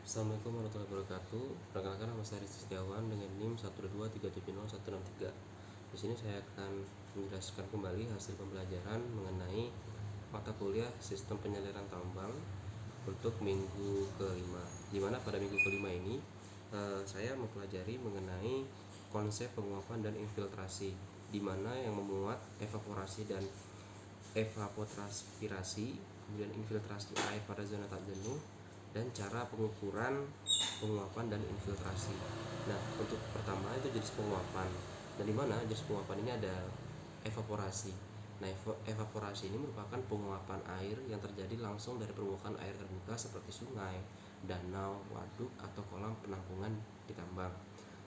Assalamualaikum warahmatullahi wabarakatuh. Perkenalkan, nama saya Rizky Setiawan dengan NIM 122370163. Di sini saya akan menjelaskan kembali hasil pembelajaran mengenai mata kuliah Sistem Penyaliran Tambang untuk minggu kelima. Di mana pada minggu kelima ini saya mempelajari mengenai konsep penguapan dan infiltrasi, di mana yang memuat evaporasi dan evapotranspirasi, kemudian infiltrasi air pada zona tak jenuh, dan cara pengukuran penguapan dan infiltrasi. Nah, untuk pertama itu jenis penguapan. Dan di mana jenis penguapan ini ada evaporasi. Nah, evaporasi ini merupakan penguapan air yang terjadi langsung dari permukaan air terbuka seperti sungai, danau, waduk, atau kolam penampungan di tambang.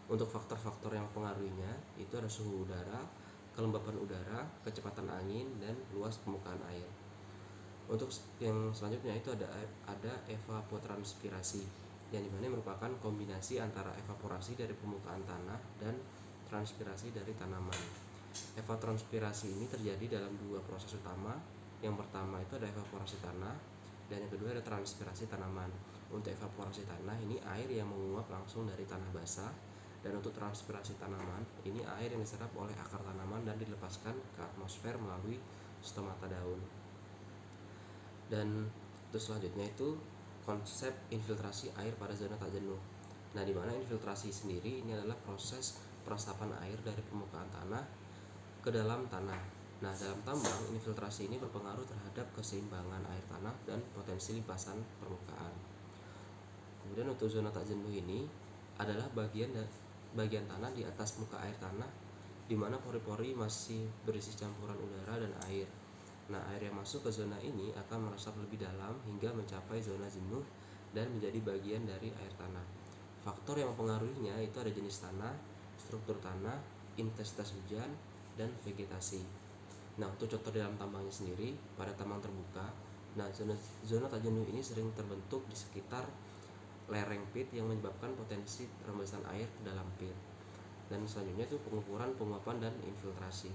Untuk faktor-faktor yang mempengaruhinya itu ada suhu udara, kelembapan udara, kecepatan angin, dan luas permukaan air. Untuk yang selanjutnya itu ada evapotranspirasi, yang dimana merupakan kombinasi antara evaporasi dari permukaan tanah dan transpirasi dari tanaman. Evapotranspirasi ini terjadi dalam dua proses utama. Yang pertama itu ada evaporasi tanah, dan yang kedua ada transpirasi tanaman. Untuk evaporasi tanah ini air yang menguap langsung dari tanah basah, dan untuk transpirasi tanaman ini air yang diserap oleh akar tanaman dan dilepaskan ke atmosfer melalui stomata daun. Dan terus selanjutnya itu konsep infiltrasi air pada zona tak jenuh. Nah, di mana infiltrasi sendiri ini adalah proses peresapan air dari permukaan tanah ke dalam tanah. Nah, dalam tambang, infiltrasi ini berpengaruh terhadap keseimbangan air tanah dan potensi limpasan permukaan. Kemudian untuk zona tak jenuh ini adalah bagian tanah di atas muka air tanah, di mana pori-pori masih berisi campuran udara dan air. Nah, air yang masuk ke zona ini akan meresap lebih dalam hingga mencapai zona jenuh dan menjadi bagian dari air tanah. Faktor yang mempengaruhinya itu ada jenis tanah, struktur tanah, intensitas hujan, dan vegetasi. Nah, untuk contoh dalam tambangnya sendiri, pada tambang terbuka, nah zona tak jenuh ini sering terbentuk di sekitar lereng pit yang menyebabkan potensi rembesan air ke dalam pit. Dan selanjutnya itu pengukuran, penguapan, dan infiltrasi.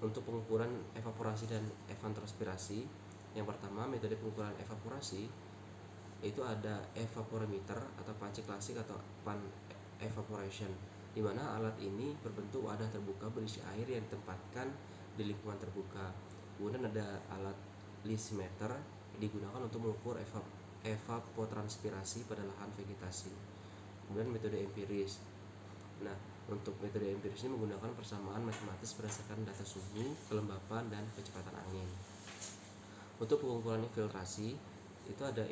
Untuk pengukuran evaporasi dan evapotranspirasi, yang pertama metode pengukuran evaporasi itu ada evaporimeter atau panci klasik atau pan evaporation, di mana alat ini berbentuk wadah terbuka berisi air yang ditempatkan di lingkungan terbuka. Kemudian ada alat lysimeter digunakan untuk mengukur evapotranspirasi pada lahan vegetasi. Kemudian metode empiris. Nah, untuk metode empiris ini menggunakan persamaan matematis berdasarkan data suhu, kelembapan, dan kecepatan angin. Untuk pengukuran infiltrasi itu ada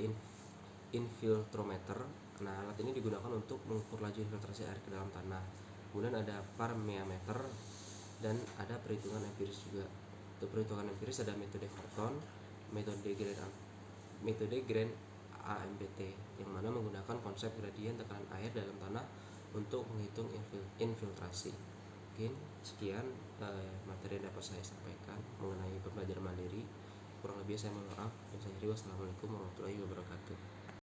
infiltrometer. Nah, alat ini digunakan untuk mengukur laju infiltrasi air ke dalam tanah. Kemudian ada parmeameter dan ada perhitungan empiris juga. Untuk perhitungan empiris ada metode Horton, metode Grand AMPT, yang mana menggunakan konsep gradien tekanan air dalam tanah untuk menghitung infiltrasi. Mungkin sekian materi yang dapat saya sampaikan mengenai pembelajaran mandiri. Kurang lebih saya mohon maaf. Wassalamualaikum warahmatullahi wabarakatuh.